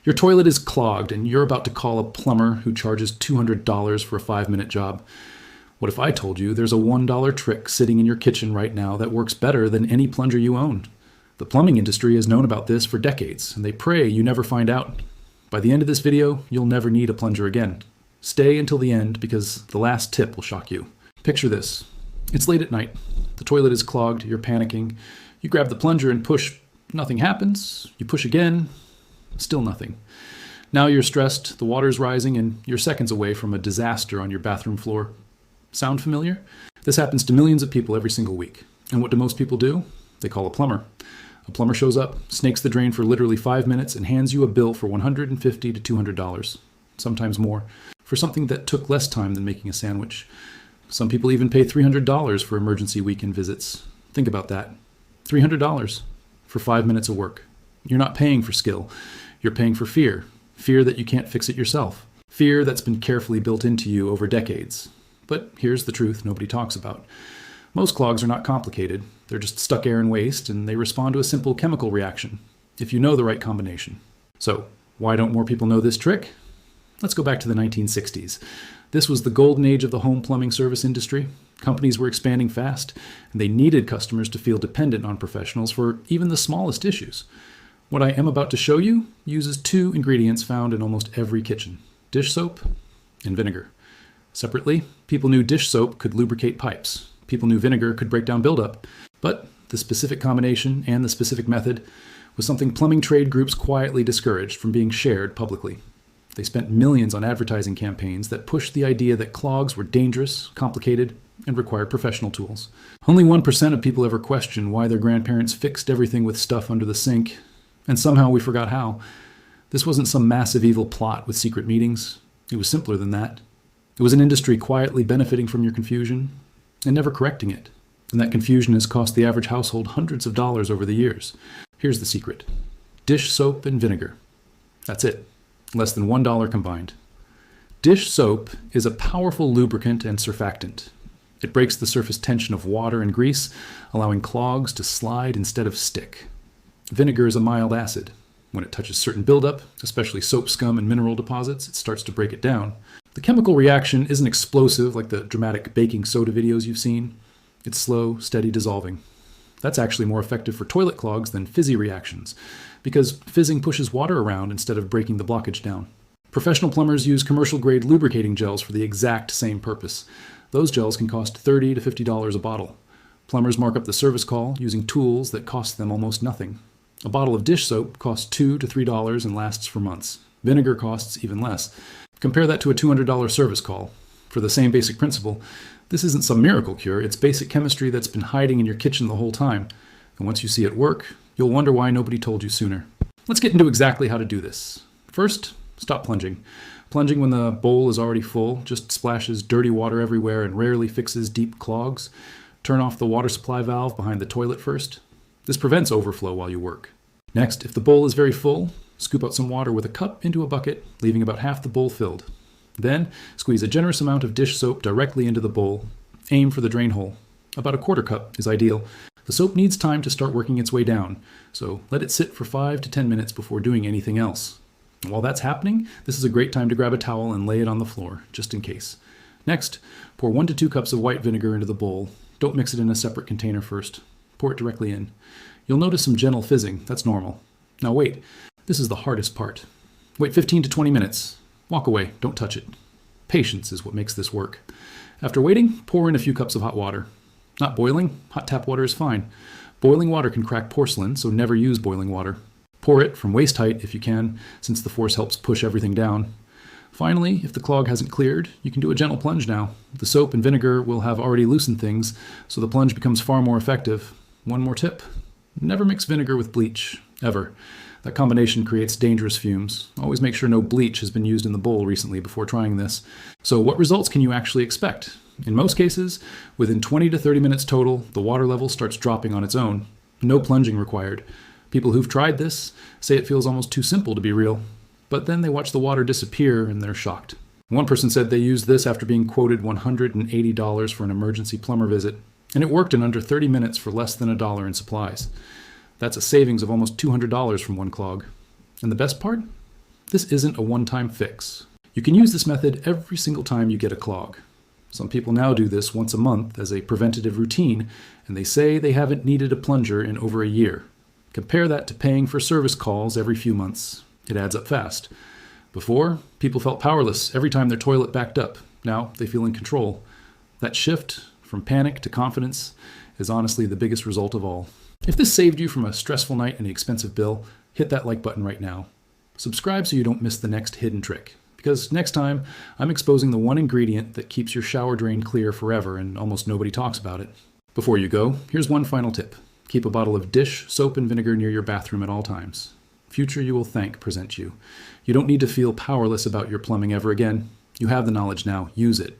Your toilet is clogged and you're about to call a plumber who charges $200 for a 5-minute job. What if I told you there's a $1 trick sitting in your kitchen right now that works better than any plunger you own? The plumbing industry has known about this for decades, and they pray you never find out. By the end of this video, you'll never need a plunger again. Stay until the end because the last tip will shock you. Picture this. It's late at night. The toilet is clogged, you're panicking. You grab the plunger and push. Nothing happens. You push again. Still nothing. Now you're stressed, the water's rising, and you're seconds away from a disaster on your bathroom floor. Sound familiar? This happens to millions of people every single week. And what do most people do? They call a plumber. A plumber shows up, snakes the drain for literally 5 minutes, and hands you a bill for $150 to $200, sometimes more, for something that took less time than making a sandwich. Some people even pay $300 for emergency weekend visits. Think about that. $300 for 5 minutes of work. You're not paying for skill. You're paying for fear. Fear that you can't fix it yourself. Fear that's been carefully built into you over decades. But here's the truth nobody talks about. Most clogs are not complicated. They're just stuck air and waste, and they respond to a simple chemical reaction, if you know the right combination. So, why don't more people know this trick? Let's go back to the 1960s. This was the golden age of the home plumbing service industry. Companies were expanding fast, and they needed customers to feel dependent on professionals for even the smallest issues. What I am about to show you uses 2 ingredients found in almost every kitchen: dish soap and vinegar. Separately, people knew dish soap could lubricate pipes. People knew vinegar could break down buildup. But the specific combination and the specific method was something plumbing trade groups quietly discouraged from being shared publicly. They spent millions on advertising campaigns that pushed the idea that clogs were dangerous, complicated, and required professional tools. Only 1% of people ever question why their grandparents fixed everything with stuff under the sink, and somehow we forgot how. This wasn't some massive evil plot with secret meetings. It was simpler than that. It was an industry quietly benefiting from your confusion and never correcting it. And that confusion has cost the average household hundreds of dollars over the years. Here's the secret. Dish soap and vinegar. That's it. Less than $1 combined. Dish soap is a powerful lubricant and surfactant. It breaks the surface tension of water and grease, allowing clogs to slide instead of stick. Vinegar is a mild acid. When it touches certain buildup, especially soap scum and mineral deposits, it starts to break it down. The chemical reaction isn't explosive like the dramatic baking soda videos you've seen. It's slow, steady dissolving. That's actually more effective for toilet clogs than fizzy reactions, because fizzing pushes water around instead of breaking the blockage down. Professional plumbers use commercial-grade lubricating gels for the exact same purpose. Those gels can cost $30 to $50 a bottle. Plumbers mark up the service call using tools that cost them almost nothing. A bottle of dish soap costs $2 to $3 and lasts for months. Vinegar costs even less. Compare that to a $200 service call. For the same basic principle, this isn't some miracle cure, it's basic chemistry that's been hiding in your kitchen the whole time. And once you see it work, you'll wonder why nobody told you sooner. Let's get into exactly how to do this. First, stop plunging. Plunging when the bowl is already full just splashes dirty water everywhere and rarely fixes deep clogs. Turn off the water supply valve behind the toilet first. This prevents overflow while you work. Next, if the bowl is very full, scoop out some water with a cup into a bucket, leaving about half the bowl filled. Then, squeeze a generous amount of dish soap directly into the bowl. Aim for the drain hole. About a quarter cup is ideal. The soap needs time to start working its way down, so let it sit for 5 to 10 minutes before doing anything else. And while that's happening, this is a great time to grab a towel and lay it on the floor, just in case. Next, pour 1 to 2 cups of white vinegar into the bowl. Don't mix it in a separate container first. Pour it directly in. You'll notice some gentle fizzing. That's normal. Now wait. This is the hardest part. Wait 15 to 20 minutes. Walk away, don't touch it. Patience is what makes this work. After waiting, pour in a few cups of hot water. Not boiling, hot tap water is fine. Boiling water can crack porcelain, so never use boiling water. Pour it from waist height if you can, since the force helps push everything down. Finally, if the clog hasn't cleared, you can do a gentle plunge now. The soap and vinegar will have already loosened things, so the plunge becomes far more effective. One more tip. Never mix vinegar with bleach, ever. That combination creates dangerous fumes. Always make sure no bleach has been used in the bowl recently before trying this. So what results can you actually expect? In most cases, within 20 to 30 minutes total, the water level starts dropping on its own. No plunging required. People who've tried this say it feels almost too simple to be real. But then they watch the water disappear and they're shocked. One person said they used this after being quoted $180 for an emergency plumber visit, and it worked in under 30 minutes for less than $1 in supplies. That's a savings of almost $200 from UNCLOG. And the best part? This isn't a one-time fix. You can use this method every single time you get a clog. Some people now do this once a month as a preventative routine, and they say they haven't needed a plunger in over a year. Compare that to paying for service calls every few months. It adds up fast. Before, people felt powerless every time their toilet backed up. Now they feel in control. That shift from panic to confidence is honestly the biggest result of all. If this saved you from a stressful night and an expensive bill, hit that like button right now. Subscribe so you don't miss the next hidden trick. Because next time, I'm exposing the one ingredient that keeps your shower drain clear forever and almost nobody talks about it. Before you go, here's one final tip. Keep a bottle of dish soap and vinegar near your bathroom at all times. Future you will thank present you. You don't need to feel powerless about your plumbing ever again. You have the knowledge now. Use it.